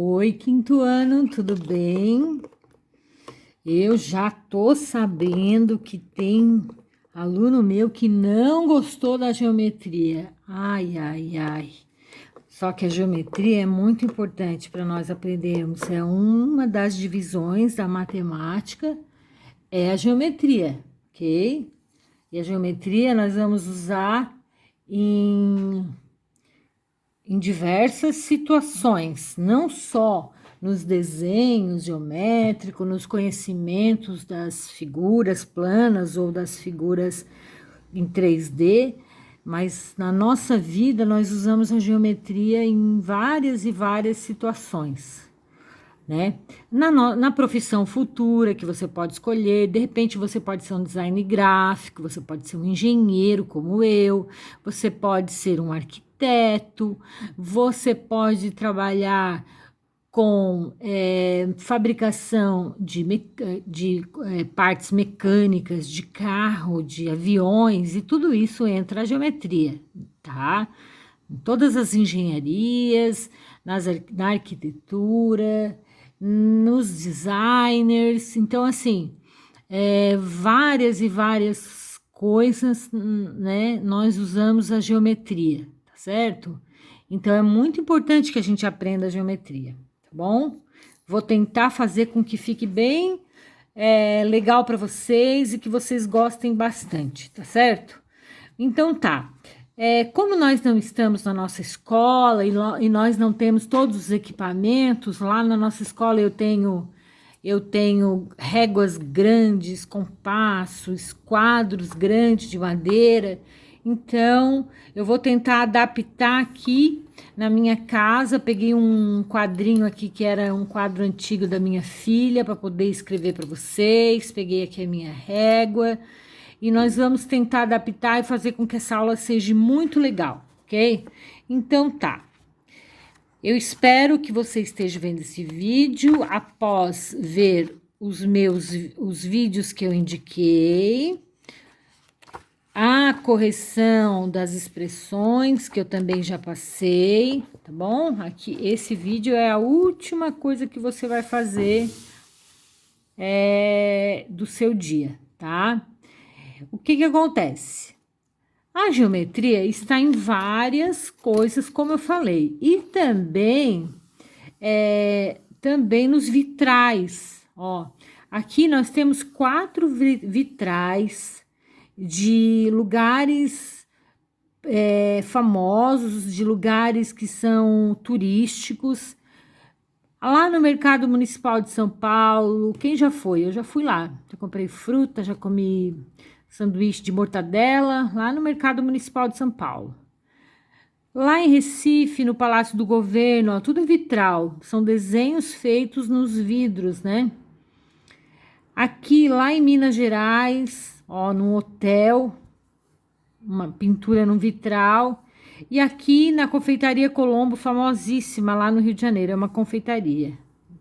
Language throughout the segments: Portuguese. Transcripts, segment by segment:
Oi, quinto ano, tudo bem? Eu já tô sabendo que tem aluno meu que não gostou da geometria. Ai, ai, ai. Só que a geometria é muito importante para nós aprendermos. É uma das divisões da matemática, é a geometria, ok? E a geometria nós vamos usar em diversas situações, não só nos desenhos geométricos, nos conhecimentos das figuras planas ou das figuras em 3D, mas na nossa vida nós usamos a geometria em várias e várias situações, né? Na profissão futura que você pode escolher, de repente você pode ser um design gráfico, você pode ser um engenheiro como eu, você pode ser um arquiteto, você pode trabalhar com fabricação de partes mecânicas, de carro, de aviões, e tudo isso entra a geometria, tá? Em todas as engenharias, na arquitetura, nos designers. Então, assim, várias e várias coisas, né? Nós usamos a geometria, tá certo? Então, é muito importante que a gente aprenda a geometria, tá bom? Vou tentar fazer com que fique bem legal para vocês e que vocês gostem bastante, tá certo? Então tá. Como nós não estamos na nossa escola e nós não temos todos os equipamentos, lá na nossa escola eu tenho réguas grandes, compassos, quadros grandes de madeira. Então, eu vou tentar adaptar aqui na minha casa. Peguei um quadrinho aqui que era um quadro antigo da minha filha para poder escrever para vocês. Peguei aqui a minha régua e nós vamos tentar adaptar e fazer com que essa aula seja muito legal, ok? Então tá. Eu espero que você esteja vendo esse vídeo após ver os vídeos que eu indiquei, a correção das expressões que eu também já passei, tá bom? Aqui esse vídeo é a última coisa que você vai fazer do seu dia, tá? O que acontece? A geometria está em várias coisas, como eu falei, e também nos vitrais. Ó, aqui nós temos 4 vitrais de lugares famosos, de lugares que são turísticos. Lá no Mercado Municipal de São Paulo, quem já foi? Eu já fui lá, já comprei fruta, já comi sanduíche de mortadela, lá no Mercado Municipal de São Paulo. Lá em Recife, no Palácio do Governo, ó, tudo vitral, são desenhos feitos nos vidros, né? Aqui, lá em Minas Gerais, ó, num hotel, uma pintura num vitral. E aqui na Confeitaria Colombo, famosíssima lá no Rio de Janeiro, é uma confeitaria.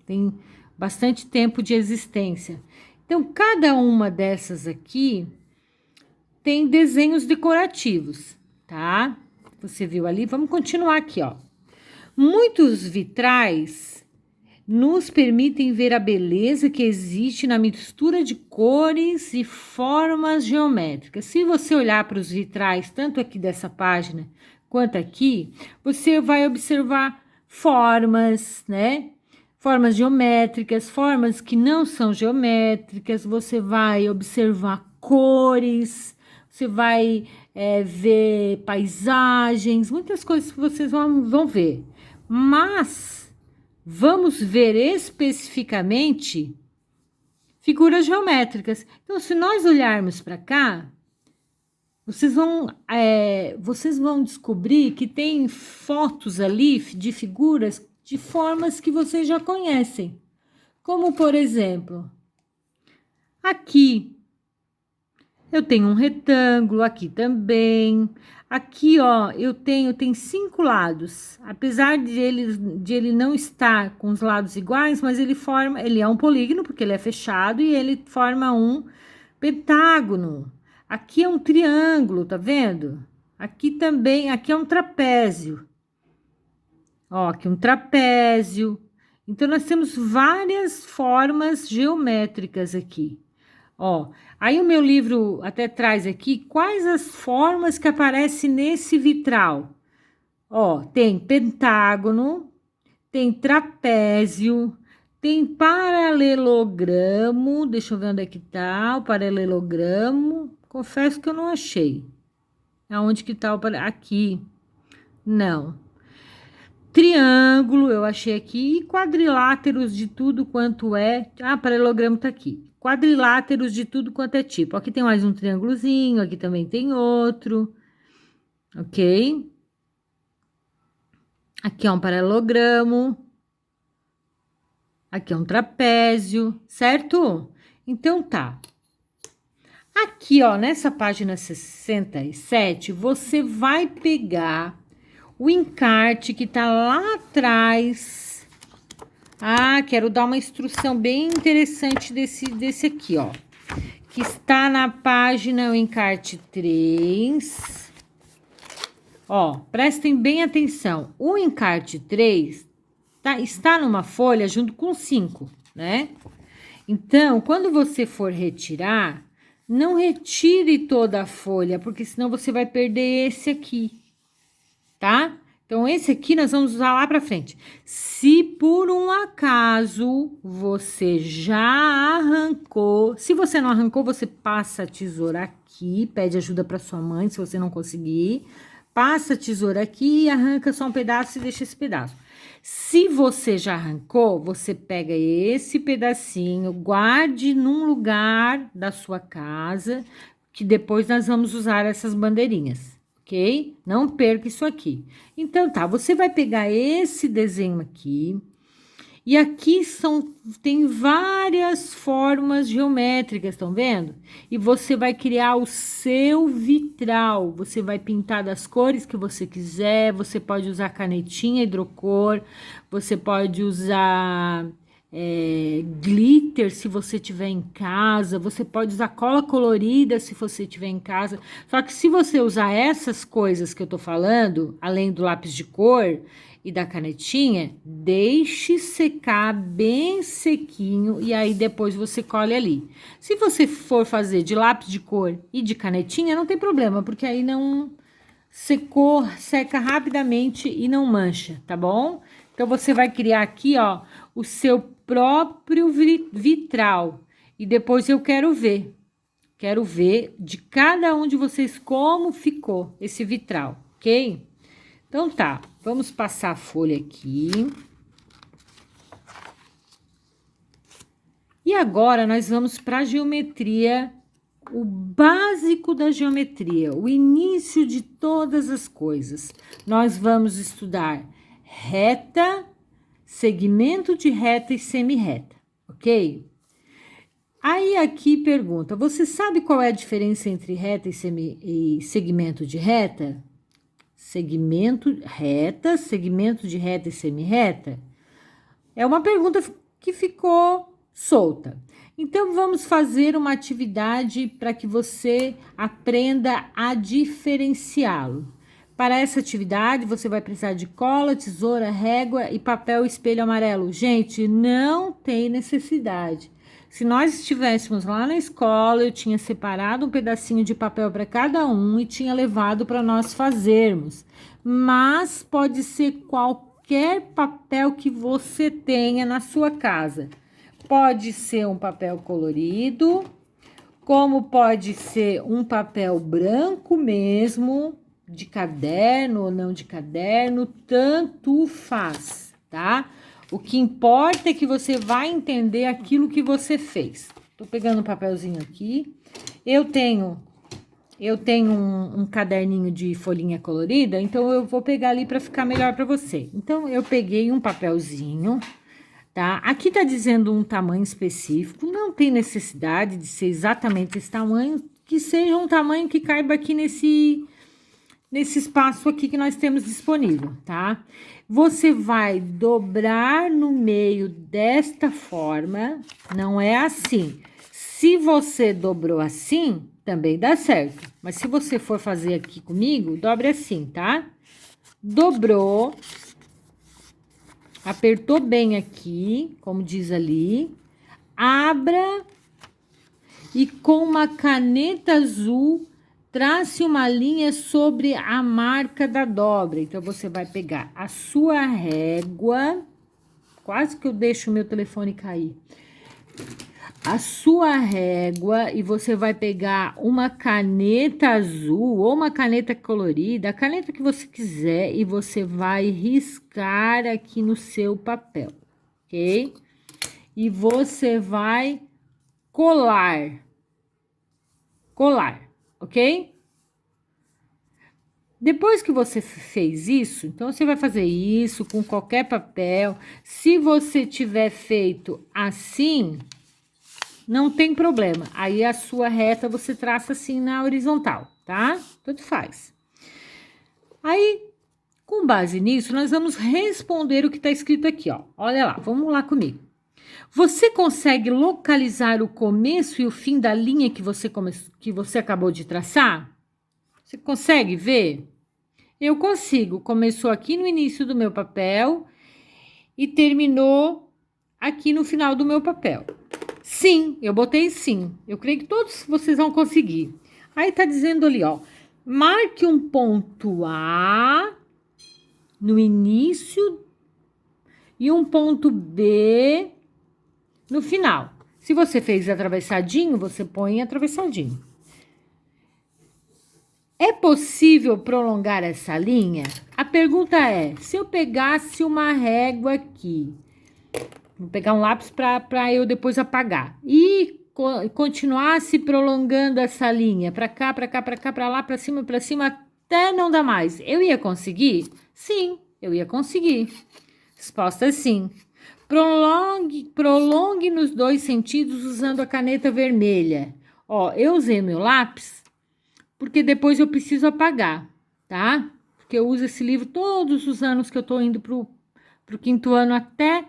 Tem bastante tempo de existência. Então, cada uma dessas aqui tem desenhos decorativos, tá? Você viu ali? Vamos continuar aqui, ó. Muitos vitrais nos permitem ver a beleza que existe na mistura de cores e formas geométricas. Se você olhar para os vitrais, tanto aqui dessa página quanto aqui, você vai observar formas, né? Formas geométricas, formas que não são geométricas, você vai observar cores, você vai ver paisagens, muitas coisas que vocês vão ver. Mas vamos ver especificamente figuras geométricas. Então, se nós olharmos para cá, vocês vão descobrir que tem fotos ali de figuras de formas que vocês já conhecem. Como, por exemplo, aqui eu tenho um retângulo, aqui também. Aqui, ó, tem 5 lados. Apesar de ele não estar com os lados iguais, mas ele é um polígono, porque ele é fechado, e ele forma um pentágono. Aqui é um triângulo, tá vendo? Aqui é um trapézio. Ó, aqui um trapézio. Então, nós temos várias formas geométricas aqui. Ó, aí o meu livro até traz aqui quais as formas que aparecem nesse vitral. Ó, tem pentágono, tem trapézio, tem paralelogramo. Deixa eu ver onde é que tá o paralelogramo. Confesso que eu não achei. Aonde que tá o aqui? Não. Triângulo, eu achei aqui. E quadriláteros de tudo quanto é. Ah, paralelogramo tá aqui. Quadriláteros de tudo quanto é tipo. Aqui tem mais um triângulozinho, aqui também tem outro. Ok? Aqui é um paralelogramo. Aqui é um trapézio, certo? Então tá. Aqui, ó, nessa página 67, você vai pegar o encarte que tá lá atrás. Ah, quero dar uma instrução bem interessante desse aqui, ó. Que está na página, o encarte 3. Ó, prestem bem atenção. O encarte 3 está numa folha junto com 5, né? Então, quando você for retirar, não retire toda a folha, porque senão você vai perder esse aqui, tá? Então, esse aqui nós vamos usar lá pra frente. Se por um acaso você já arrancou, se você não arrancou, você passa a tesoura aqui, pede ajuda pra sua mãe, se você não conseguir. Passa a tesoura aqui e arranca só um pedaço e deixa esse pedaço. Se você já arrancou, você pega esse pedacinho, guarde num lugar da sua casa, que depois nós vamos usar essas bandeirinhas, ok? Não perca isso aqui. Então, tá, você vai pegar esse desenho aqui, e aqui tem várias formas geométricas, estão vendo? E você vai criar o seu vitral. Você vai pintar das cores que você quiser. Você pode usar canetinha hidrocor. Você pode usar glitter se você tiver em casa. Você pode usar cola colorida se você tiver em casa. Só que se você usar essas coisas que eu tô falando, além do lápis de cor e da canetinha, deixe secar bem sequinho e aí depois você colhe ali. Se você for fazer de lápis de cor e de canetinha, não tem problema, porque aí não secou, seca rapidamente e não mancha, tá bom? Então você vai criar aqui, ó, o seu próprio vitral e depois eu quero ver de cada um de vocês como ficou esse vitral, ok? Então tá, vamos passar a folha aqui. E agora nós vamos para a geometria, o básico da geometria, o início de todas as coisas. Nós vamos estudar reta, segmento de reta e semirreta, ok? Aí aqui pergunta, você sabe qual é a diferença entre reta e segmento de reta? Segmento de reta e semirreta? É uma pergunta que ficou solta. Então, vamos fazer uma atividade para que você aprenda a diferenciá-lo. Para essa atividade, você vai precisar de cola, tesoura, régua e papel espelho amarelo. Gente, não tem necessidade. Se nós estivéssemos lá na escola, eu tinha separado um pedacinho de papel para cada um e tinha levado para nós fazermos. Mas pode ser qualquer papel que você tenha na sua casa. Pode ser um papel colorido, como pode ser um papel branco mesmo, de caderno ou não de caderno, tanto faz, tá? O que importa é que você vai entender aquilo que você fez. Tô pegando um papelzinho aqui. Eu tenho um caderninho de folhinha colorida, então eu vou pegar ali para ficar melhor para você. Então, eu peguei um papelzinho, tá? Aqui tá dizendo um tamanho específico, não tem necessidade de ser exatamente esse tamanho, que seja um tamanho que caiba aqui nesse espaço aqui que nós temos disponível, tá? Você vai dobrar no meio desta forma, não é assim. Se você dobrou assim, também dá certo. Mas se você for fazer aqui comigo, dobre assim, tá? Dobrou. Apertou bem aqui, como diz ali. Abra e com uma caneta azul trace uma linha sobre a marca da dobra. Então, você vai pegar a sua régua. Quase que eu deixo o meu telefone cair. A sua régua e você vai pegar uma caneta azul ou uma caneta colorida, a caneta que você quiser, e você vai riscar aqui no seu papel, ok? E você vai colar, ok? Depois que você fez isso, então você vai fazer isso com qualquer papel. Se você tiver feito assim, não tem problema. Aí a sua reta você traça assim na horizontal, tá? Tanto faz. Aí, com base nisso, nós vamos responder o que está escrito aqui, ó. Olha lá, vamos lá comigo. Você consegue localizar o começo e o fim da linha que você acabou de traçar? Você consegue ver? Eu consigo. Começou aqui no início do meu papel e terminou aqui no final do meu papel. Sim, eu botei sim. Eu creio que todos vocês vão conseguir. Aí tá dizendo ali, ó. Marque um ponto A no início e um ponto B no final. Se você fez atravessadinho, você põe atravessadinho. É possível prolongar essa linha? A pergunta é, se eu pegasse uma régua aqui, vou pegar um lápis para eu depois apagar, e continuasse prolongando essa linha, para cá, para cá, para cá, para lá, para cima, até não dar mais, eu ia conseguir? Sim, eu ia conseguir. Resposta é sim. Prolongue nos dois sentidos usando a caneta vermelha. Ó, eu usei meu lápis porque depois eu preciso apagar, tá? Porque eu uso esse livro todos os anos que eu tô indo pro quinto ano até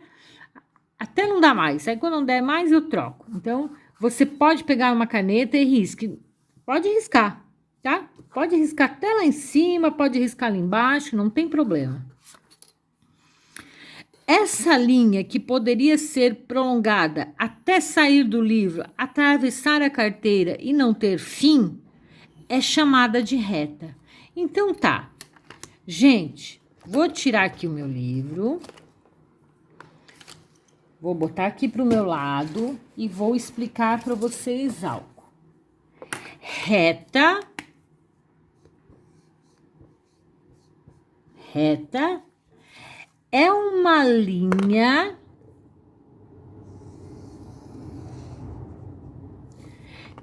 não dar mais. Aí quando não der mais eu troco. Então, você pode pegar uma caneta e risque. Pode riscar, tá? Pode riscar até lá em cima, pode riscar lá embaixo, não tem problema. Essa linha que poderia ser prolongada até sair do livro, atravessar a carteira e não ter fim, é chamada de reta. Então tá, gente, vou tirar aqui o meu livro, vou botar aqui para o meu lado e vou explicar para vocês algo. Reta é uma linha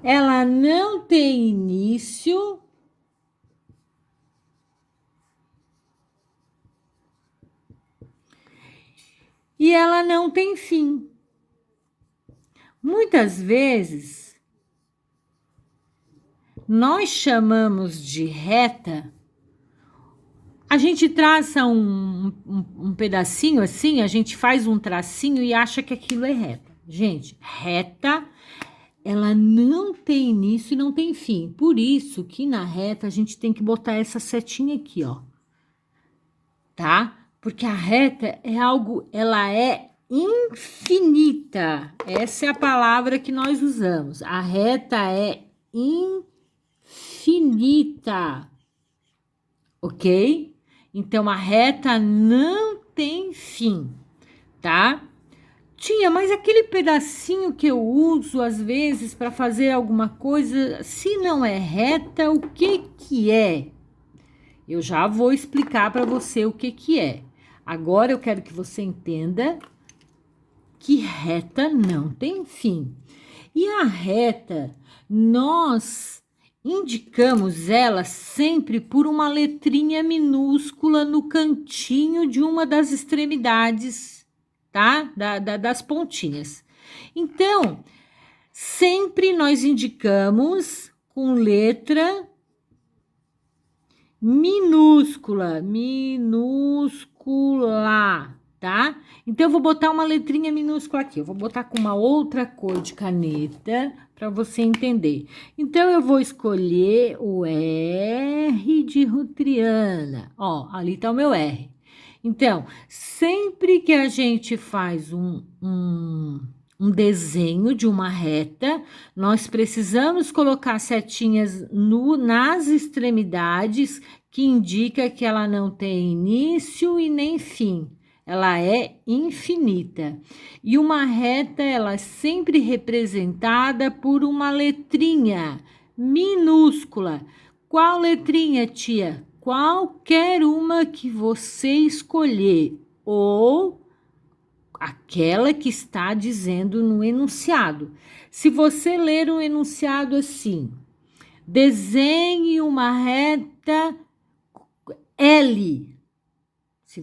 ela não tem início e ela não tem fim. Muitas vezes nós chamamos de reta. A gente traça um pedacinho assim, a gente faz um tracinho e acha que aquilo é reta. Gente, reta, ela não tem início e não tem fim. Por isso que na reta a gente tem que botar essa setinha aqui, ó. Tá? Porque a reta é algo, ela é infinita. Essa é a palavra que nós usamos. A reta é infinita. Ok? Então, a reta não tem fim, tá? Tia, mas aquele pedacinho que eu uso às vezes para fazer alguma coisa, se não é reta, o que que é? Eu já vou explicar para você o que que é. Agora eu quero que você entenda que reta não tem fim. E a reta, nós indicamos ela sempre por uma letrinha minúscula no cantinho de uma das extremidades, tá? Das pontinhas. Então, sempre nós indicamos com letra minúscula, tá? Então, eu vou botar uma letrinha minúscula aqui. Eu vou botar com uma outra cor de caneta para você entender. Então, eu vou escolher o R de Rutriana. Ó, ali tá o meu R. Então, sempre que a gente faz um desenho de uma reta, nós precisamos colocar setinhas nas extremidades, que indica que ela não tem início e nem fim. Ela é infinita. E uma reta, ela é sempre representada por uma letrinha minúscula. Qual letrinha, tia? Qualquer uma que você escolher, ou aquela que está dizendo no enunciado. Se você ler um enunciado assim, desenhe uma reta L. Se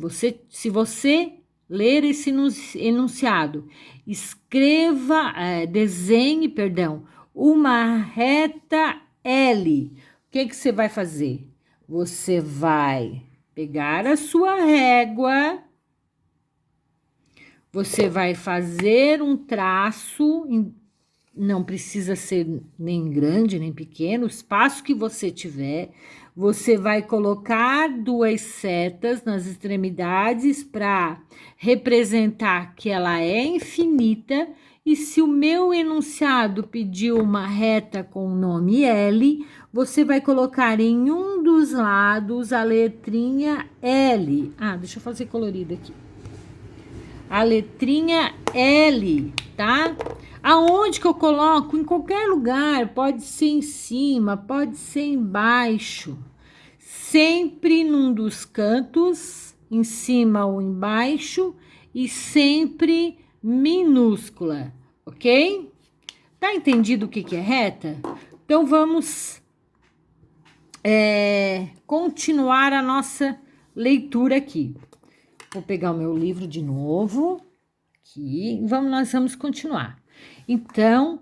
você ler esse enunciado, desenhe, perdão, uma reta L. O que você vai fazer? Você vai pegar a sua régua, você vai fazer um traço, não precisa ser nem grande nem pequeno, o espaço que você tiver, você vai colocar 2 setas nas extremidades para representar que ela é infinita. E se o meu enunciado pediu uma reta com o nome L, você vai colocar em um dos lados a letrinha L. Ah, deixa eu fazer colorido aqui. A letrinha L, tá? Aonde que eu coloco? Em qualquer lugar, pode ser em cima, pode ser embaixo. Sempre num dos cantos, em cima ou embaixo, e sempre minúscula, ok? Tá entendido o que é reta? Então, vamos continuar a nossa leitura aqui. Vou pegar o meu livro de novo, aqui, nós vamos continuar. Então,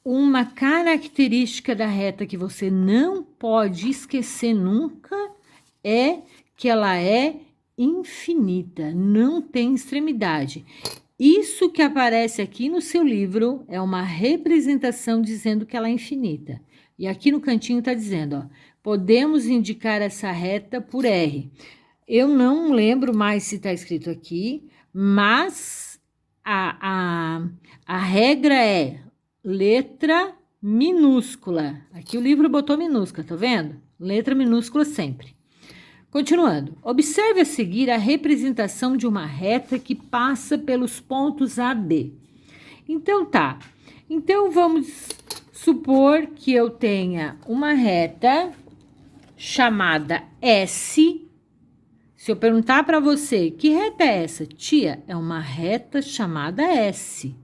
uma característica da reta que você não pode esquecer nunca é que ela é infinita, não tem extremidade. Isso que aparece aqui no seu livro é uma representação dizendo que ela é infinita. E aqui no cantinho está dizendo, ó, podemos indicar essa reta por R. Eu não lembro mais se está escrito aqui, mas a regra é letra minúscula. Aqui o livro botou minúscula, tá vendo? Letra minúscula sempre. Continuando. Observe a seguir a representação de uma reta que passa pelos pontos A, B. Então, tá. Então, vamos supor que eu tenha uma reta chamada S. Se eu perguntar para você, que reta é essa? Tia, é uma reta chamada S,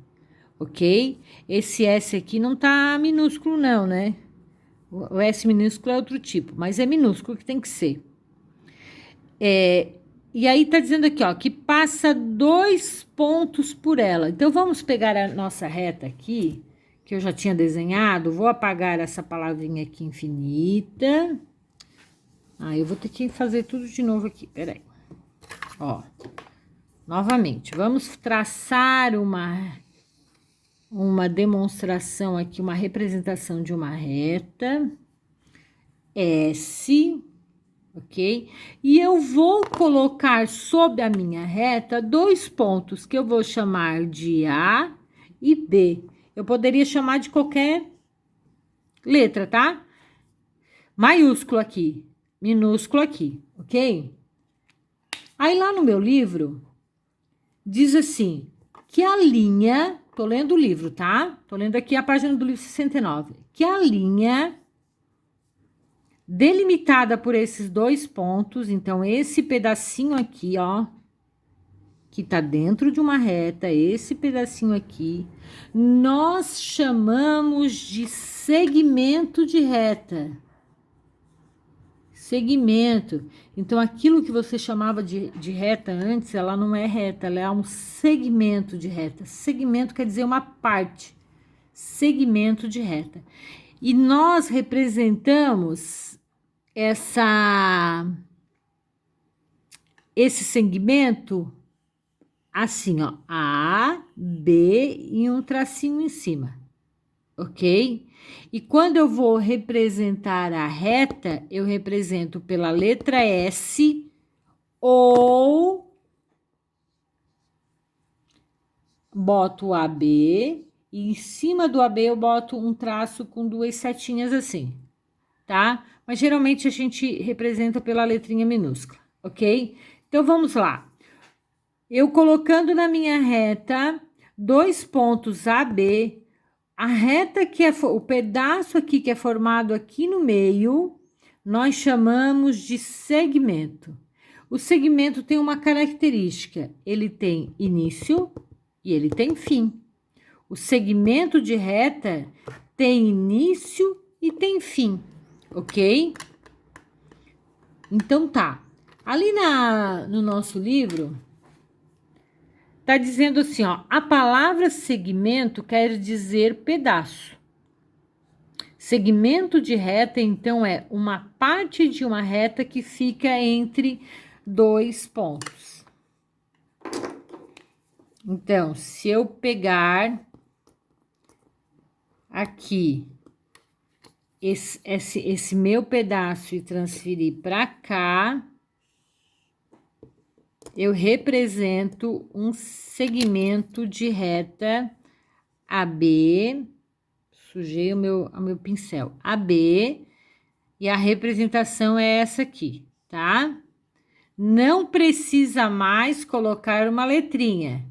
ok? Esse S aqui não tá minúsculo não, né? O S minúsculo é outro tipo, mas é minúsculo que tem que ser. E aí tá dizendo aqui, ó, que passa 2 pontos por ela. Então, vamos pegar a nossa reta aqui, que eu já tinha desenhado. Vou apagar essa palavrinha aqui, infinita. Eu vou ter que fazer tudo de novo aqui, peraí. Ó, novamente, vamos traçar uma demonstração aqui, uma representação de uma reta S, ok? E eu vou colocar sobre a minha reta 2 pontos que eu vou chamar de A e B. Eu poderia chamar de qualquer letra, tá? Maiúsculo aqui, minúsculo aqui, ok? Aí lá no meu livro, diz assim, que a linha, tô lendo o livro, tá? Tô lendo aqui a página do livro 69, que a linha delimitada por esses 2 pontos, então esse pedacinho aqui, ó, que tá dentro de uma reta, esse pedacinho aqui, nós chamamos de segmento de reta. Segmento. Então, aquilo que você chamava de reta antes, ela não é reta, ela é um segmento de reta. Segmento quer dizer uma parte. Segmento de reta. E nós representamos esse segmento assim, ó, A, B e um tracinho em cima, ok? E quando eu vou representar a reta, eu represento pela letra S ou boto o AB e em cima do AB eu boto um traço com 2 setinhas assim, tá? Mas geralmente a gente representa pela letrinha minúscula, ok? Então vamos lá. Eu colocando na minha reta 2 pontos AB, a reta que é o pedaço aqui que é formado aqui no meio, nós chamamos de segmento. O segmento tem uma característica, ele tem início e ele tem fim. O segmento de reta tem início e tem fim, ok? Então tá. Ali no nosso livro, tá dizendo assim, ó, a palavra segmento quer dizer pedaço. Segmento de reta, então, é uma parte de uma reta que fica entre 2 pontos. Então, se eu pegar aqui esse meu pedaço e transferir para cá, eu represento um segmento de reta AB, sujei o meu pincel, AB, e a representação é essa aqui, tá? Não precisa mais colocar uma letrinha.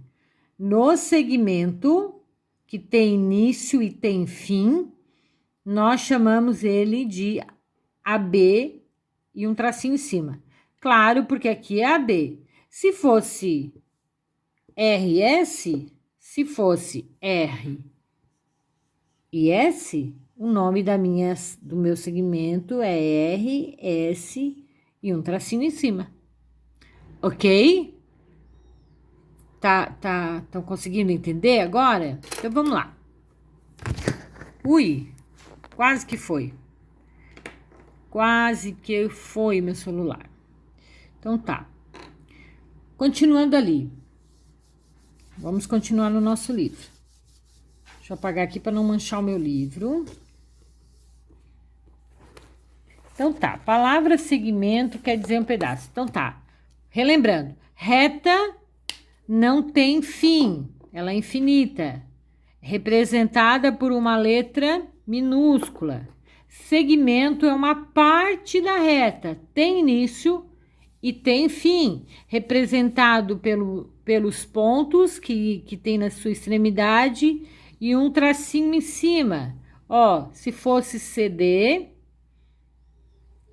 No segmento, que tem início e tem fim, nós chamamos ele de AB e um tracinho em cima. Claro, porque aqui é AB. Se fosse RS, se fosse R e S, o nome do meu segmento é R, S e um tracinho em cima. Ok? Estão conseguindo entender agora? Então vamos lá. Ui, quase que foi. Quase que foi meu celular. Então tá. Continuando ali. Vamos continuar no nosso livro. Deixa eu apagar aqui para não manchar o meu livro. Então tá. Palavra segmento quer dizer um pedaço. Então tá. Relembrando. Reta não tem fim. Ela é infinita. Representada por uma letra minúscula. Segmento é uma parte da reta. Tem início e tem fim, representado pelos pontos que tem na sua extremidade e um tracinho em cima. Ó, se fosse CD,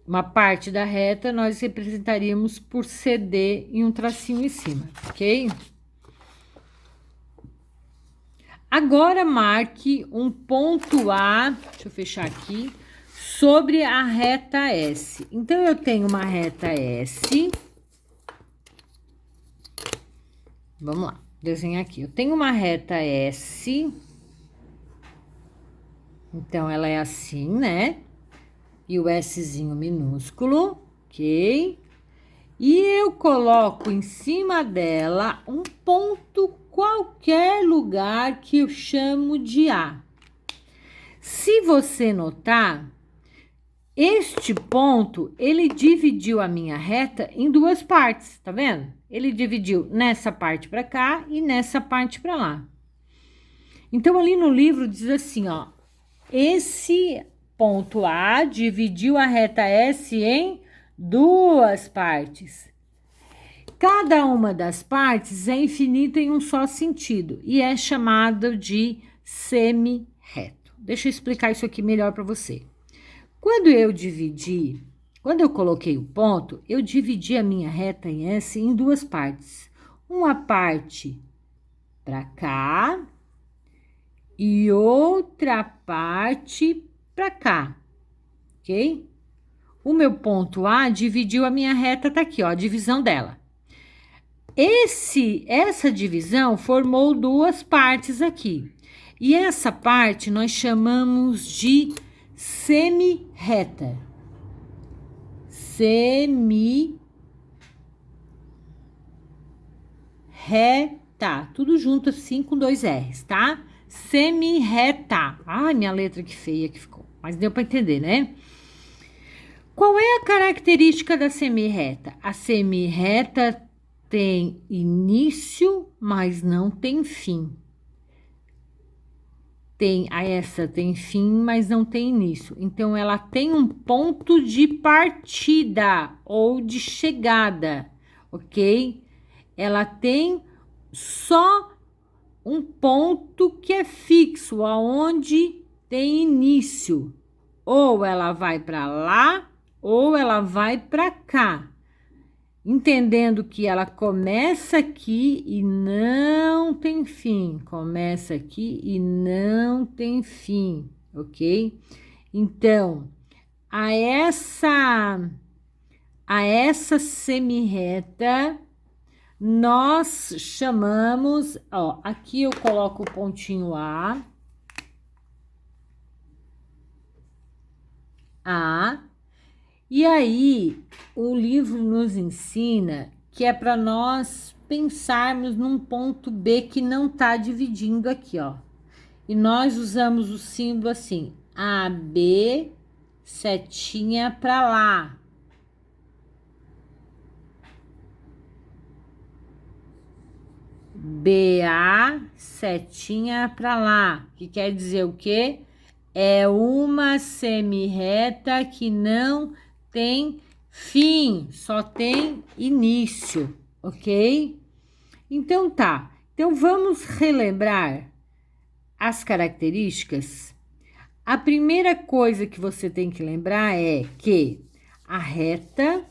uma parte da reta, nós representaríamos por CD e um tracinho em cima, ok? Agora marque um ponto A, deixa eu fechar aqui, sobre a reta S. Então, eu tenho uma reta S. Vamos lá, desenhar aqui. Eu tenho uma reta S. Então, ela é assim, né? E o Szinho minúsculo, ok? E eu coloco em cima dela um ponto qualquer lugar que eu chamo de A. Se você notar, este ponto, ele dividiu a minha reta em 2 partes, tá vendo? Ele dividiu nessa parte para cá e nessa parte para lá. Então, ali no livro diz assim, ó, esse ponto A dividiu a reta S em 2 partes. Cada uma das partes é infinita em um só sentido e é chamado de semi-reto. Deixa eu explicar isso aqui melhor para você. Quando eu coloquei o ponto, eu dividi a minha reta em S em 2 partes. Uma parte para cá e outra parte para cá, ok? O meu ponto A dividiu a minha reta, tá aqui, ó, a divisão dela. Essa divisão formou 2 partes aqui. E essa parte nós chamamos de semi-reta. Semi-reta. Tudo junto assim com 2 R's, tá? Semi-reta. Ai, minha letra que feia que ficou. Mas deu para entender, né? Qual é a característica da semirreta? A semirreta tem início, mas não tem fim. Essa tem fim, mas não tem início. Então, ela tem um ponto de partida ou de chegada, ok? Ela tem só um ponto que é fixo, aonde tem início. Ou ela vai para lá, ou ela vai para cá. Entendendo que ela começa aqui e não tem fim. Começa aqui e não tem fim, ok? Então, a essa semirreta, nós chamamos, ó, aqui eu coloco o pontinho A, e aí o livro nos ensina que é para nós pensarmos num ponto B que não está dividindo aqui, ó. E nós usamos o símbolo assim, AB, setinha para lá. BA, setinha para lá. Que quer dizer o quê? É uma semirreta que não tem fim, só tem início, ok? Então tá. Então vamos relembrar as características. A primeira coisa que você tem que lembrar é que a reta,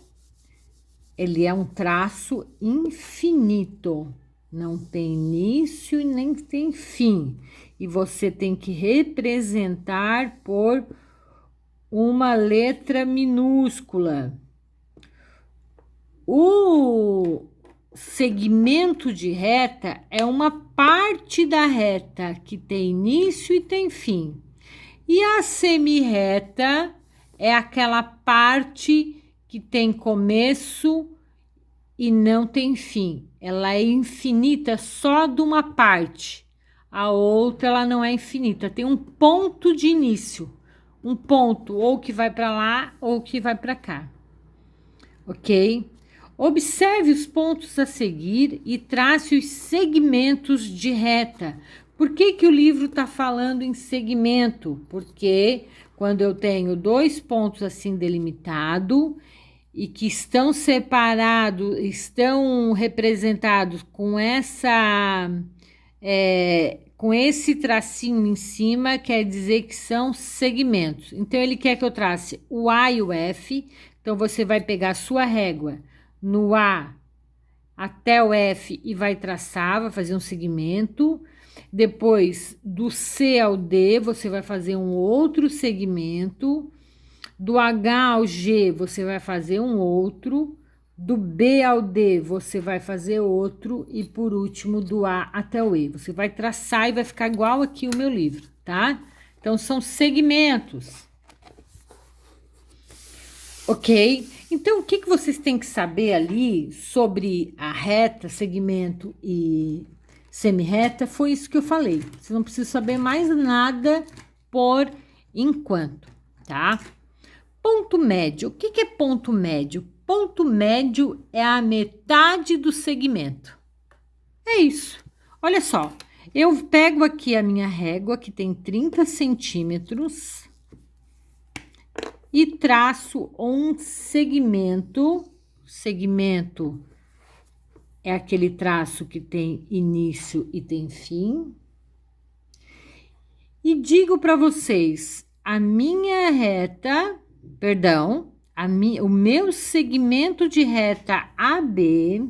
ele é um traço infinito, não tem início e nem tem fim. E você tem que representar por uma letra minúscula. O segmento de reta é uma parte da reta que tem início e tem fim. E a semirreta é aquela parte que tem começo e não tem fim. Ela é infinita só de uma parte. A outra, ela não é infinita. Tem um ponto de início. Um ponto ou que vai para lá ou que vai para cá. Ok? Observe os pontos a seguir e trace os segmentos de reta. Por que que o livro está falando em segmento? Porque quando eu tenho dois pontos assim delimitados e que estão separados, estão representados com com esse tracinho em cima, quer dizer que são segmentos. Então, ele quer que eu trace o A e o F. Então, você vai pegar a sua régua no A até o F e vai traçar, vai fazer um segmento. Depois, do C ao D, você vai fazer um outro segmento. Do H ao G, você vai fazer um outro. Do B ao D, você vai fazer outro. E por último, do A até o E. Você vai traçar e vai ficar igual aqui o meu livro, tá? Então, são segmentos. Ok? Então, o que que vocês têm que saber ali sobre a reta, segmento e semirreta? Foi isso que eu falei. Você não precisa saber mais nada por enquanto, tá? Ponto médio. O que que é ponto médio? Ponto médio é a metade do segmento. É isso. Olha só, eu pego aqui a minha régua, que tem 30 centímetros, e traço um segmento. Segmento é aquele traço que tem início e tem fim. E digo para vocês, a minha reta, perdão, o meu segmento de reta AB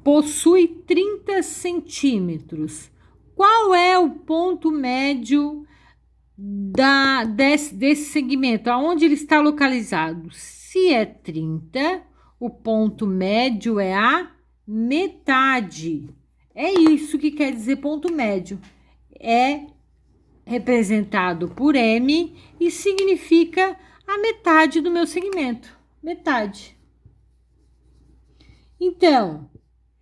possui 30 centímetros. Qual é o ponto médio desse segmento? Aonde ele está localizado? Se é 30, o ponto médio é a metade. É isso que quer dizer ponto médio. É representado por M e significa a metade do meu segmento. Metade. Então,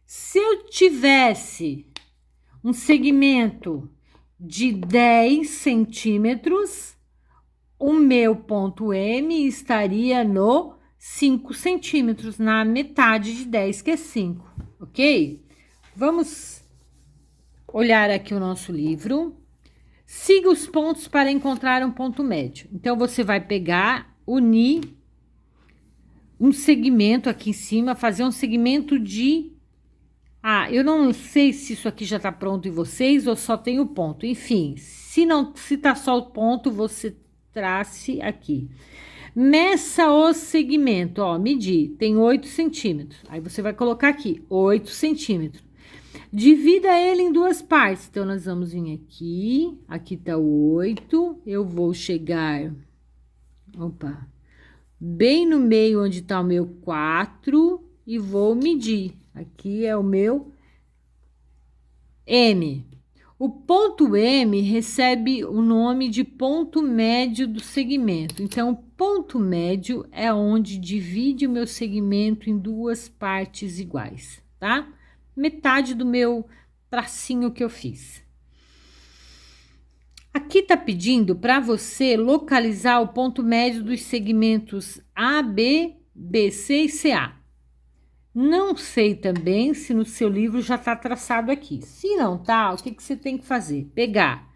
se eu tivesse um segmento de 10 centímetros, o meu ponto M estaria no 5 centímetros, na metade de 10, que é 5, ok? Vamos olhar aqui o nosso livro. Siga os pontos para encontrar um ponto médio. Então, você vai pegar, unir um segmento aqui em cima, fazer um segmento de... Ah, eu não sei se isso aqui já tá pronto em vocês ou só tem o ponto. Enfim, se tá só o ponto, você trace aqui. Meça o segmento, ó, medir, tem 8 centímetros. Aí você vai colocar aqui, 8 centímetros. Divida ele em duas partes. Então, nós vamos vir aqui, aqui tá o 8, eu vou chegar, opa, bem no meio onde tá o meu 4 e vou medir. Aqui é o meu M. O ponto M recebe o nome de ponto médio do segmento. Então, o ponto médio é onde divide o meu segmento em duas partes iguais, tá? Metade do meu tracinho que eu fiz. Aqui tá pedindo para você localizar o ponto médio dos segmentos A, B, B, C e CA. Não sei também se no seu livro já tá traçado aqui. Se não tá, o que que você tem que fazer? Pegar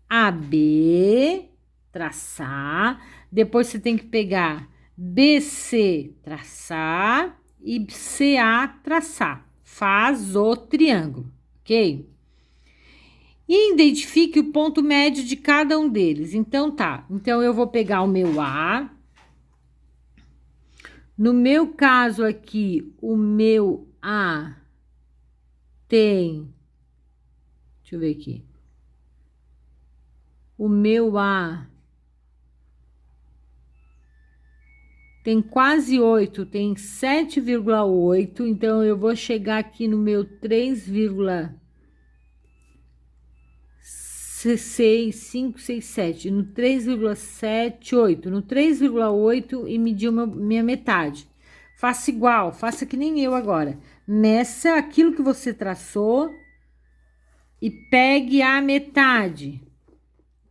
AB, traçar, depois você tem que pegar BC, traçar e CA, traçar. Faz o triângulo, ok? E identifique o ponto médio de cada um deles. Então, tá. Então, eu vou pegar o meu A. No meu caso aqui, o meu A tem... Deixa eu ver aqui. O meu A tem quase 8, tem 7,8. Então, eu vou chegar aqui no meu 3,6, 5, 6, 7, no 3,78, no 3,8 e medir minha metade. Faça igual, faça que nem eu agora. Meça aquilo que você traçou e pegue a metade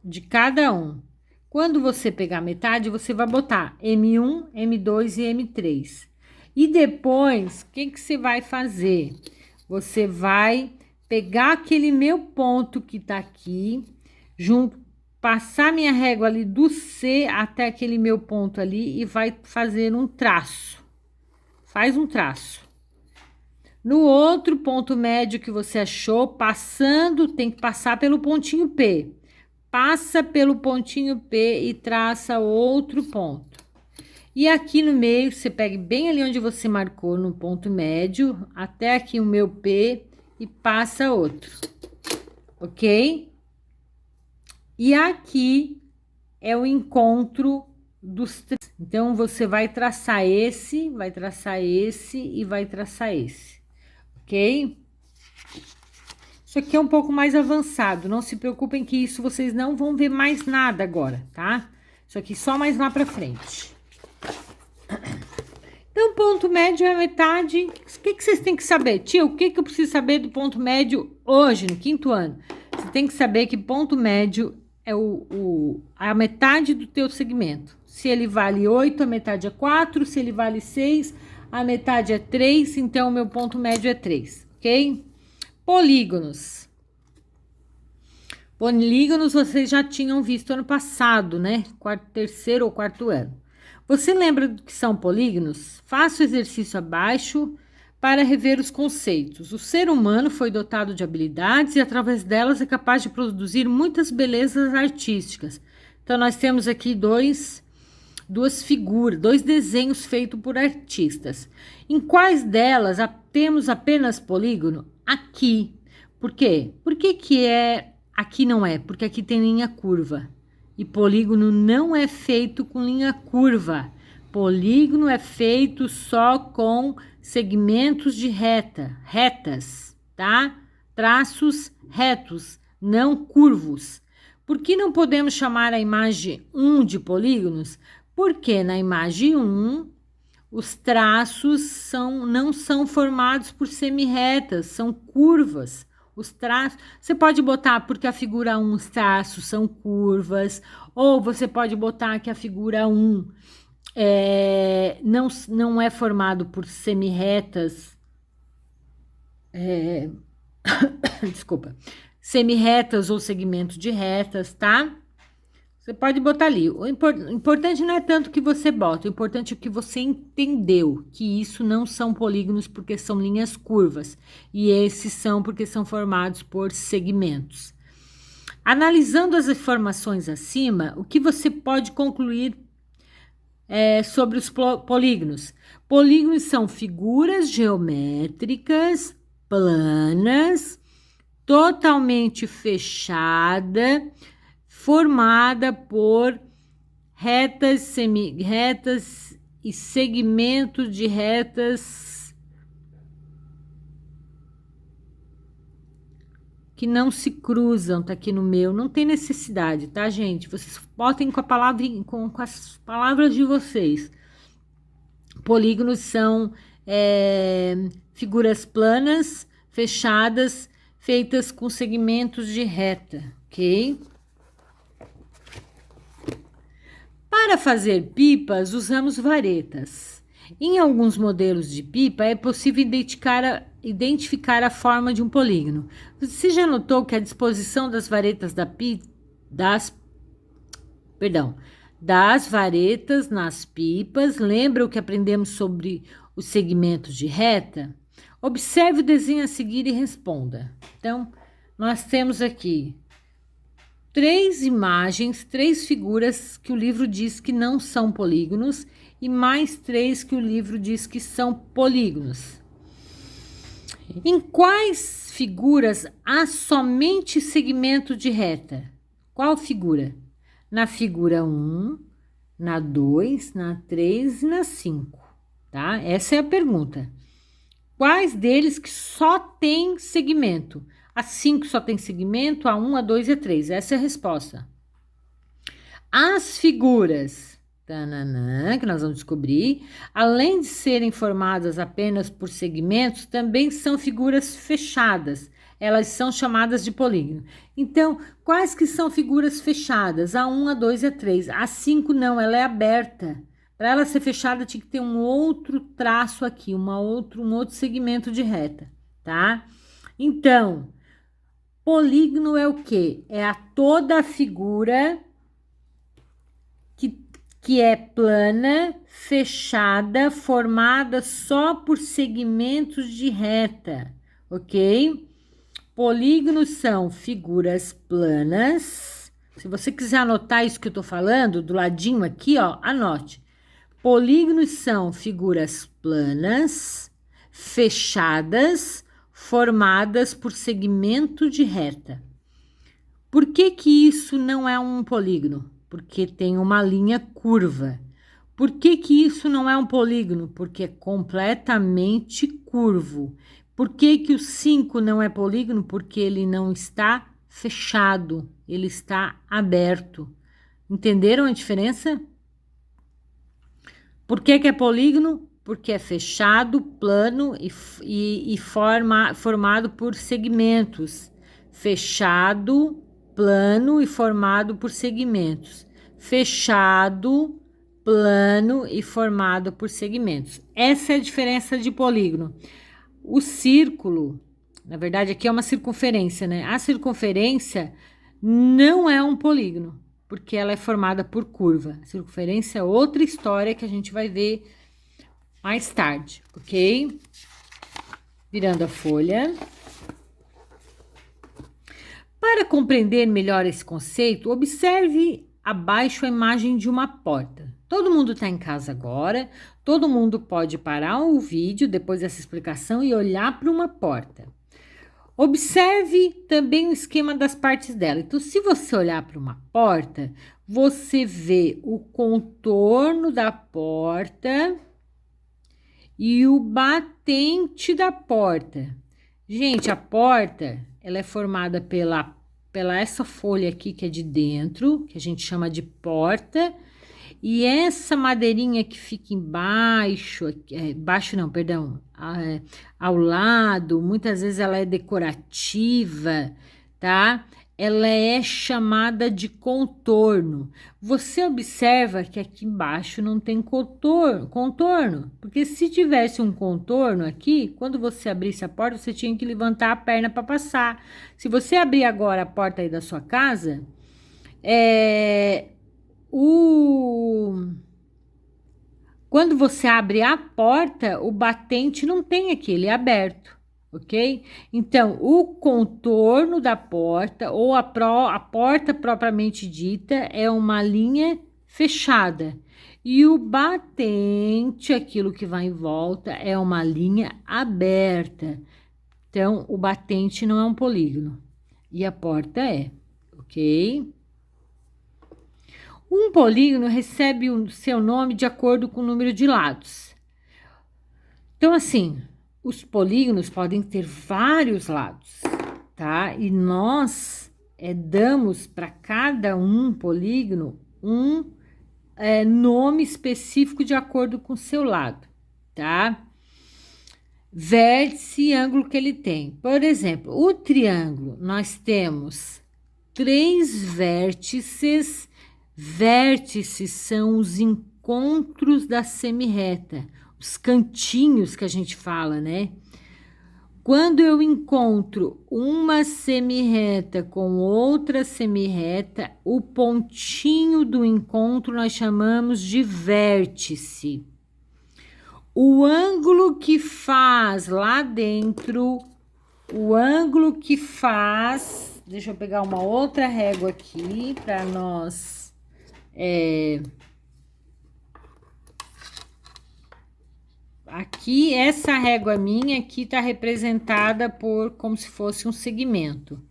de cada um. Quando você pegar a metade, você vai botar M1, M2 e M3. E depois, o que que você vai fazer? Você vai pegar aquele meu ponto que tá aqui, junto, passar minha régua ali do C até aquele meu ponto ali e vai fazer um traço. Faz um traço. No outro ponto médio que você achou, passando, tem que passar pelo pontinho P. Passa pelo pontinho P e traça outro ponto. E aqui no meio, você pega bem ali onde você marcou no ponto médio, até aqui o meu P e passa outro, ok? E aqui é o encontro dos três. Então, você vai traçar esse, vai traçar esse e vai traçar esse, ok? Isso aqui é um pouco mais avançado, não se preocupem que isso vocês não vão ver mais nada agora, tá? Isso aqui só mais lá pra frente. Então, ponto médio é a metade. O que que vocês têm que saber? Tia, o que que eu preciso saber do ponto médio hoje, no 5º ano? Você tem que saber que ponto médio é a metade do teu segmento. Se ele vale 8, a metade é 4. Se ele vale 6, a metade é 3. Então, o meu ponto médio é 3, ok? Polígonos. Polígonos vocês já tinham visto ano passado, né? Terceiro ou quarto ano. Você lembra do que são polígonos? Faça o exercício abaixo para rever os conceitos. O ser humano foi dotado de habilidades e através delas é capaz de produzir muitas belezas artísticas. Então, nós temos aqui duas figuras, dois desenhos feitos por artistas. Em quais delas temos apenas polígono? Aqui. Por quê? Por que aqui não é? Porque aqui tem linha curva. E polígono não é feito com linha curva. Polígono é feito só com segmentos de retas, tá? Traços retos, não curvos. Por que não podemos chamar a imagem 1 de polígonos? Porque na imagem 1, os traços não são formados por semi-retas, são curvas. Os traços, você pode botar porque a figura 1, os traços são curvas, Ou você pode botar que a figura 1 não é formado por semirretas, desculpa, semirretas ou segmentos de retas, tá? Você pode botar ali. O importante não é tanto que você bota, o importante é que você entendeu que isso não são polígonos porque são linhas curvas, e esses são porque são formados por segmentos. Analisando as informações acima, o que você pode concluir sobre os polígonos? Polígonos são figuras geométricas planas, totalmente fechada, formada por retas, semi-retas e segmentos de retas que não se cruzam. Tá aqui no meu, não tem necessidade, tá, gente? Vocês botem com as palavras de vocês. Polígonos são figuras planas, fechadas, feitas com segmentos de reta, ok? Para fazer pipas, usamos varetas. Em alguns modelos de pipa, é possível identificar a forma de um polígono. Você já notou que a disposição das varetas das varetas nas pipas lembra o que aprendemos sobre os segmentos de reta? Observe o desenho a seguir e responda. Então, nós temos aqui 3 imagens, 3 figuras que o livro diz que não são polígonos e mais 3 que o livro diz que são polígonos. Em quais figuras há somente segmento de reta? Qual figura? Na figura 1, na 2, na 3 e na 5, tá? Essa é a pergunta. Quais deles que só tem segmento? A 5 só tem segmento, a 1, a 2 e a 3. Essa é a resposta. As figuras, que nós vamos descobrir, além de serem formadas apenas por segmentos, também são figuras fechadas. Elas são chamadas de polígono. Então, quais que são figuras fechadas? A 1, a 2 e a 3. A 5 não, ela é aberta. Para ela ser fechada, tinha que ter um outro traço aqui, um outro segmento de reta, tá? Então, polígono é o quê? É toda a figura que é plana, fechada, formada só por segmentos de reta, ok? Polígonos são figuras planas. Se você quiser anotar isso que eu tô falando, do ladinho aqui, ó, anote. Polígonos são figuras planas, fechadas, formadas por segmento de reta. Por que que isso não é um polígono? Porque tem uma linha curva. Por que que isso não é um polígono? Porque é completamente curvo. Por que que o 5 não é polígono? Porque ele não está fechado, ele está aberto. Entenderam a diferença? Por que que é polígono? Porque é fechado, plano e formado por segmentos. Fechado, plano e formado por segmentos. Fechado, plano e formado por segmentos. Essa é a diferença de polígono. O círculo, na verdade aqui é uma circunferência, né? A circunferência não é um polígono, porque ela é formada por curva. A circunferência é outra história que a gente vai ver mais tarde, ok? Virando a folha. Para compreender melhor esse conceito, observe abaixo a imagem de uma porta. Todo mundo está em casa agora, todo mundo pode parar o vídeo depois dessa explicação e olhar para uma porta. Observe também o esquema das partes dela. Então, se você olhar para uma porta, você vê o contorno da porta e o batente da porta. Gente, a porta, ela é formada pela essa folha aqui que é de dentro, que a gente chama de porta, e essa madeirinha que fica embaixo, ao lado, muitas vezes ela é decorativa, tá? ela é chamada de contorno. Você observa que aqui embaixo não tem contorno, porque se tivesse um contorno aqui, quando você abrisse a porta, você tinha que levantar a perna para passar. Se você abrir agora a porta aí da sua casa, o quando você abre a porta, o batente não tem aqui, ele é aberto, ok? Então, o contorno da porta ou a porta propriamente dita é uma linha fechada. E o batente, aquilo que vai em volta, é uma linha aberta. Então, o batente não é um polígono e a porta é, ok? Um polígono recebe o seu nome de acordo com o número de lados. Então, assim, os polígonos podem ter vários lados, tá? E nós damos para cada um polígono um nome específico de acordo com o seu lado, tá? Vértice e ângulo que ele tem. Por exemplo, o triângulo, nós temos 3 vértices. Vértices são os encontros da semirreta, os cantinhos que a gente fala, né? Quando eu encontro uma semirreta com outra semirreta, o pontinho do encontro nós chamamos de vértice. O ângulo que faz lá dentro, o ângulo que faz... Deixa eu pegar uma outra régua aqui para nós... Aqui, essa régua minha aqui tá representada por como se fosse um segmento.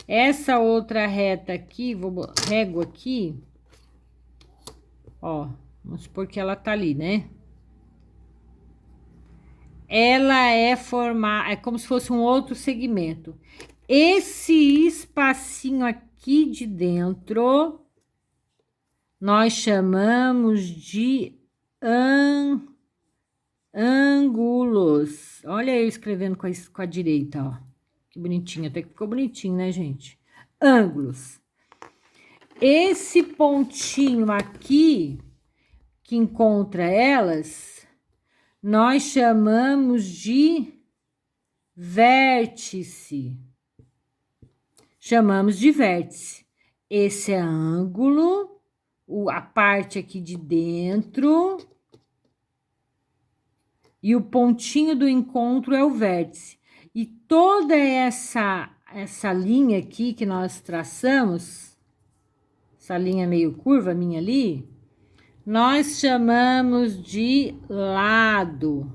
Essa outra reta aqui, régua aqui, ó, vamos supor que ela tá ali, né? Ela é como se fosse um outro segmento. Esse espacinho aqui de dentro, nós chamamos de ângulos. Olha eu escrevendo com a direita, ó. Que bonitinho, até que ficou bonitinho, né, gente? Ângulos. Esse pontinho aqui, que encontra elas, nós chamamos de vértice. Chamamos de vértice. Esse é ângulo, a parte aqui de dentro... E o pontinho do encontro é o vértice. E toda essa linha aqui que nós traçamos, essa linha meio curva minha ali, nós chamamos de lado,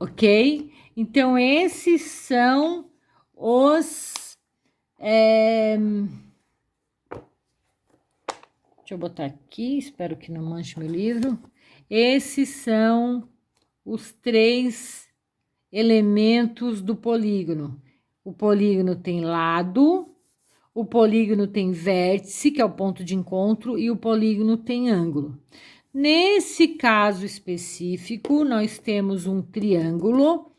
ok? Então, esses são os... deixa eu botar aqui, espero que não manche meu livro. Esses são... os 3 elementos do polígono. O polígono tem lado, o polígono tem vértice, que é o ponto de encontro, e o polígono tem ângulo. Nesse caso específico, nós temos um triângulo,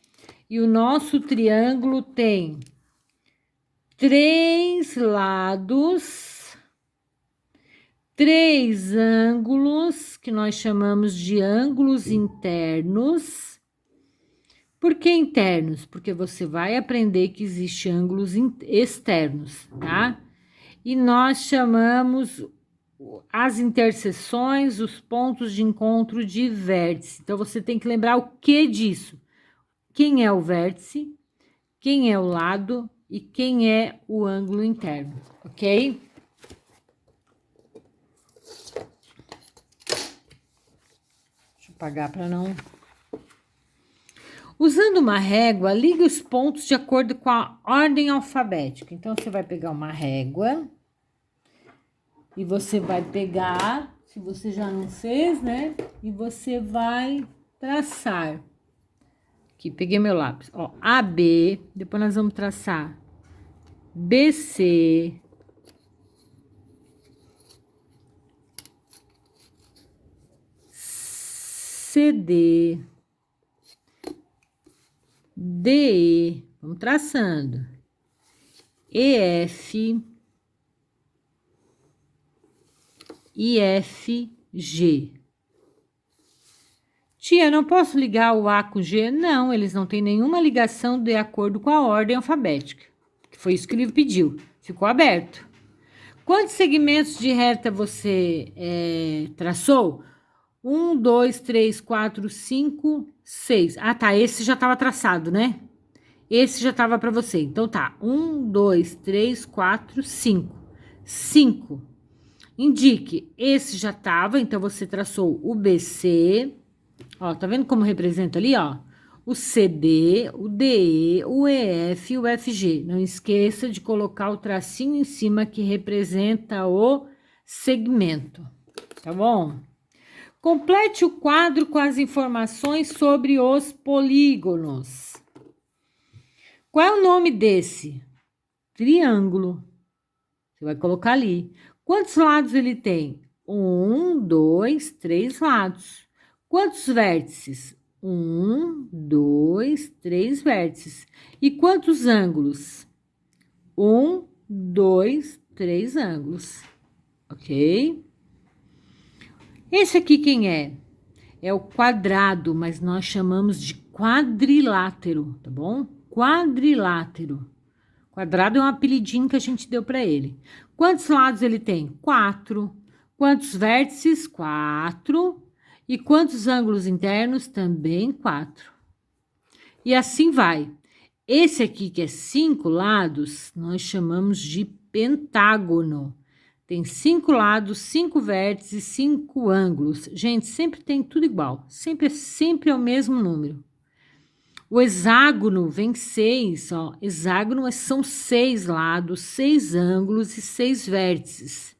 e o nosso triângulo tem 3 lados, 3 ângulos, que nós chamamos de ângulos internos. Por que internos? Porque você vai aprender que existem ângulos externos, tá? E nós chamamos as interseções, os pontos de encontro de vértice. Então, você tem que lembrar o que disso. Quem é o vértice, quem é o lado e quem é o ângulo interno, ok? Apagar para não... Usando uma régua, ligue os pontos de acordo com a ordem alfabética. Então, você vai pegar uma régua e você vai pegar, se você já não fez, né? E você vai traçar. Aqui, peguei meu lápis. Ó, AB, depois nós vamos traçar BC, CD, DE, vamos traçando. EF, IFG. Tia, não posso ligar o A com G? Não, eles não têm nenhuma ligação de acordo com a ordem alfabética. Que foi isso que o livro pediu. Ficou aberto. Quantos segmentos de reta você traçou? 1, 2, 3, 4, 5, 6. Ah, tá. Esse já estava traçado, né? Esse já estava para você. Então tá. 1, 2, 3, 4, 5. 5. Indique. Esse já estava, então você traçou o BC. Ó, tá vendo como representa ali, ó? O CD, o DE, o EF e o FG. Não esqueça de colocar o tracinho em cima que representa o segmento, tá bom? Complete o quadro com as informações sobre os polígonos. Qual é o nome desse? Triângulo. Você vai colocar ali. Quantos lados ele tem? 1, 2, 3 lados. Quantos vértices? 1, 2, 3 vértices. E quantos ângulos? 1, 2, 3 ângulos. Ok? Esse aqui quem é? É o quadrado, mas nós chamamos de quadrilátero, tá bom? Quadrilátero. Quadrado é um apelidinho que a gente deu para ele. Quantos lados ele tem? 4. Quantos vértices? 4. E quantos ângulos internos? Também 4. E assim vai. Esse aqui, que é 5 lados, nós chamamos de pentágono. Tem 5 lados, 5 vértices, 5 ângulos. Gente, sempre tem tudo igual. Sempre é o mesmo número. O hexágono vem 6, ó. Hexágono são 6 lados, 6 ângulos e 6 vértices.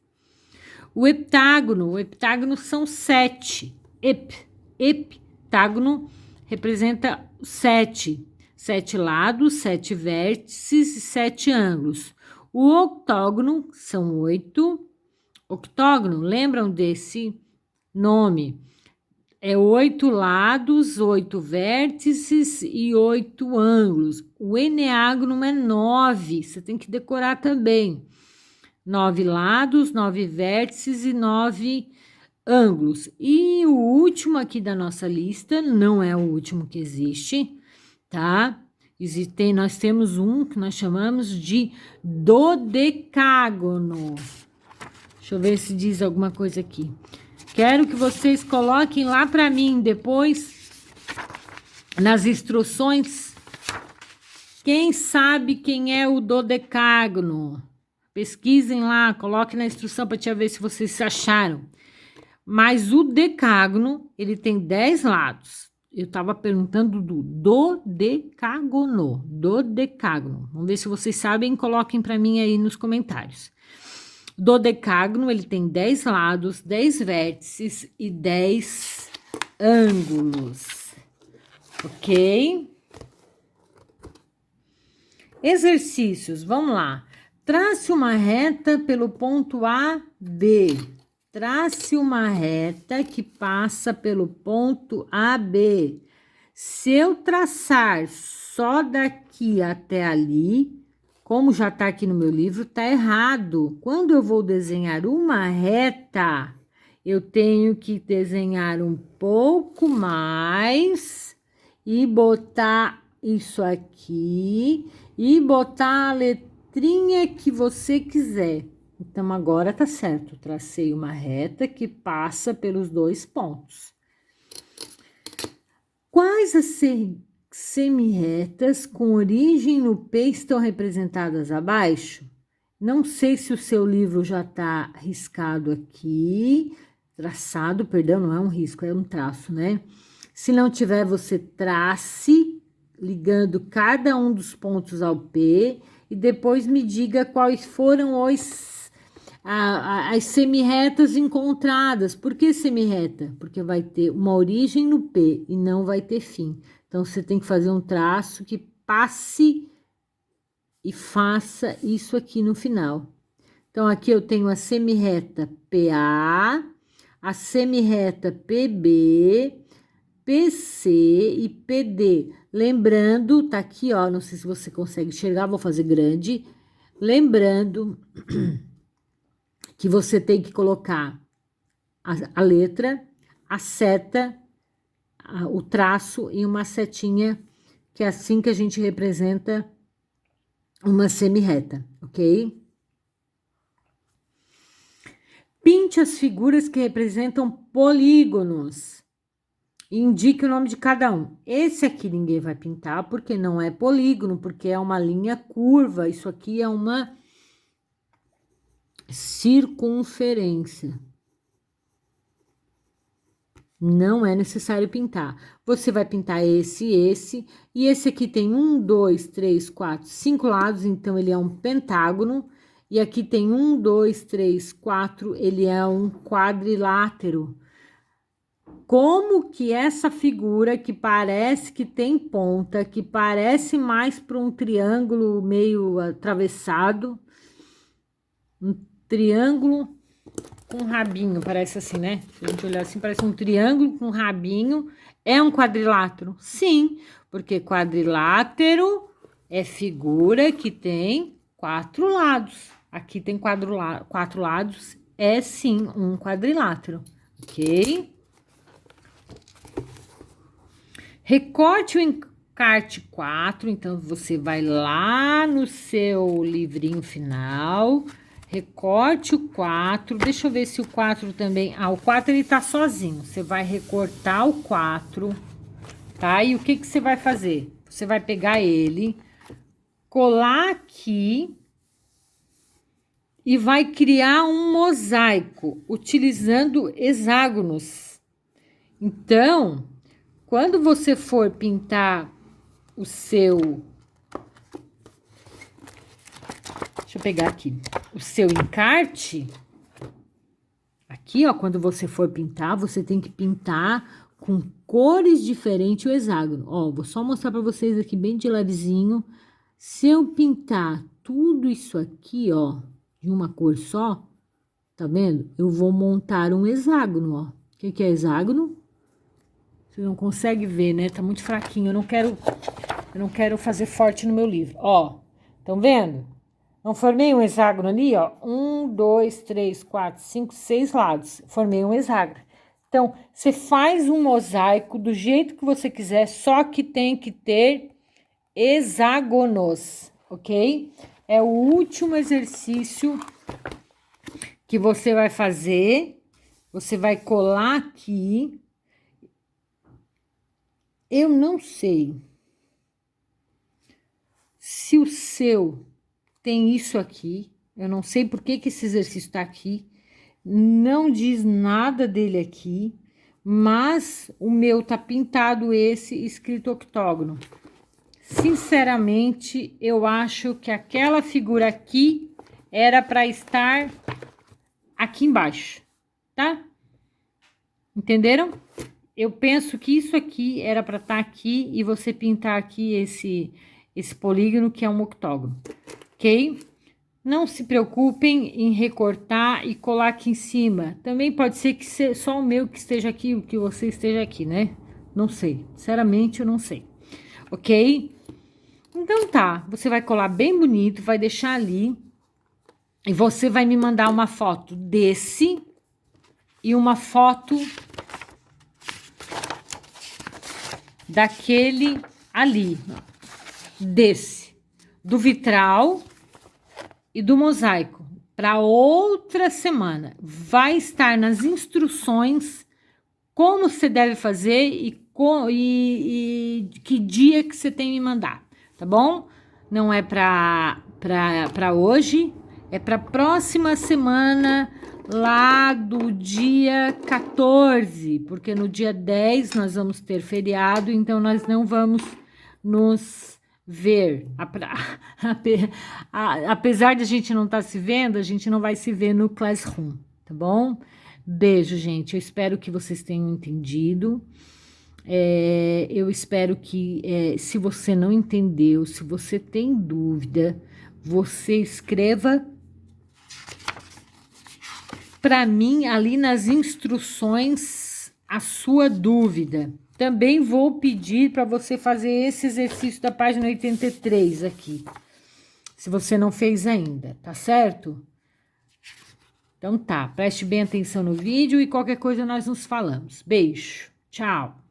O heptágono são 7. Heptágono representa 7. 7 lados, 7 vértices e 7 ângulos. O octógono são 8. Octógono, lembram desse nome? É 8 lados, 8 vértices e 8 ângulos. O eneágono é 9, você tem que decorar também. 9 lados, 9 vértices e 9 ângulos. E o último aqui da nossa lista, não é o último que existe, tá? Nós temos um que nós chamamos de dodecágono. Deixa eu ver se diz alguma coisa aqui. Quero que vocês coloquem lá para mim depois, nas instruções, quem sabe quem é o dodecágono. Pesquisem lá, coloquem na instrução para te ver se vocês acharam. Mas o decágono, ele tem 10 lados. Eu estava perguntando do dodecágono. Dodecágono. Vamos ver se vocês sabem, coloquem para mim aí nos comentários. Dodecágono, ele tem 10 lados, 10 vértices e 10 ângulos. Ok? Exercícios, vamos lá. Trace uma reta pelo ponto A, B. Trace uma reta que passa pelo ponto AB. Se eu traçar só daqui até ali, como já está aqui no meu livro, tá errado. Quando eu vou desenhar uma reta, eu tenho que desenhar um pouco mais e botar isso aqui e botar a letrinha que você quiser. Então, agora tá certo. Tracei uma reta que passa pelos 2 pontos. Quais as semirretas com origem no P estão representadas abaixo? Não sei se o seu livro já está riscado aqui, traçado, perdão, não é um risco, é um traço, né? Se não tiver, você trace, ligando cada um dos pontos ao P, e depois me diga quais foram as semirretas encontradas. Por que semirreta? Porque vai ter uma origem no P e não vai ter fim. Então, você tem que fazer um traço que passe e faça isso aqui no final. Então, aqui eu tenho a semirreta PA, a semirreta PB, PC e PD. Lembrando, tá aqui, ó, não sei se você consegue enxergar, vou fazer grande. Lembrando que você tem que colocar a letra, a seta, o traço e uma setinha, que é assim que a gente representa uma semi-reta, ok? Pinte as figuras que representam polígonos. Indique o nome de cada um. Esse aqui ninguém vai pintar, porque não é polígono, porque é uma linha curva. Isso aqui é uma circunferência. Não é necessário pintar. Você vai pintar esse, e esse aqui tem 1, 2, 3, 4, 5 lados, então ele é um pentágono. E aqui tem 1, 2, 3, 4, ele é um quadrilátero. Como que essa figura que parece que tem ponta, que parece mais para um triângulo meio atravessado, um triângulo com rabinho, parece assim, né? Se a gente olhar assim, parece um triângulo com rabinho. É um quadrilátero? Sim, porque quadrilátero é figura que tem 4 lados. Aqui tem 4 lados, é sim um quadrilátero, ok? Recorte o encarte 4, então você vai lá no seu livrinho final, recorte o 4, deixa eu ver se o 4 também... Ah, o 4 ele tá sozinho, você vai recortar o 4, tá? E o que que você vai fazer? Você vai pegar ele, colar aqui e vai criar um mosaico, utilizando hexágonos. Então, quando você for pintar o seu... Deixa eu pegar aqui. O seu encarte. Aqui, ó, quando você for pintar, você tem que pintar com cores diferentes o hexágono. Ó, vou só mostrar para vocês aqui bem de levezinho. Se eu pintar tudo isso aqui, ó, de uma cor só, tá vendo? Eu vou montar um hexágono, ó. O que que é hexágono? Você não consegue ver, né? Tá muito fraquinho. Eu não quero fazer forte no meu livro. Ó, estão vendo? Não formei um hexágono ali, ó. 1, 2, 3, 4, 5, 6 lados. Formei um hexágono. Então, você faz um mosaico do jeito que você quiser, só que tem que ter hexágonos, ok? É o último exercício que você vai fazer. Você vai colar aqui. Eu não sei se o seu tem isso aqui. Eu não sei por que que esse exercício está aqui. Não diz nada dele aqui. Mas o meu tá pintado esse escrito octógono. Sinceramente, eu acho que aquela figura aqui era para estar aqui embaixo, tá? Entenderam? Eu penso que isso aqui era para estar aqui e você pintar aqui esse polígono que é um octógono, ok? Não se preocupem em recortar e colar aqui em cima. Também pode ser que só o meu que esteja aqui, o que você esteja aqui, né? Não sei, sinceramente eu não sei, ok? Então tá, você vai colar bem bonito, vai deixar ali e você vai me mandar uma foto desse e uma foto daquele ali, desse, do vitral e do mosaico, para outra semana. Vai estar nas instruções como você deve fazer e que dia que você tem que me mandar, tá bom? Não é para hoje, é para próxima semana, lá do dia 14, porque no dia 10 nós vamos ter feriado, então nós não vamos nos ver. Apesar de a gente não estar se vendo, a gente não vai se ver no Classroom, tá bom? Beijo, gente. Eu espero que vocês tenham entendido. Eu espero que, se você não entendeu, se você tem dúvida, você escreva para mim ali nas instruções a sua dúvida. Também vou pedir para você fazer esse exercício da página 83 aqui. se você não fez ainda, tá certo? Então tá, preste bem atenção no vídeo e qualquer coisa nós nos falamos. Beijo, tchau!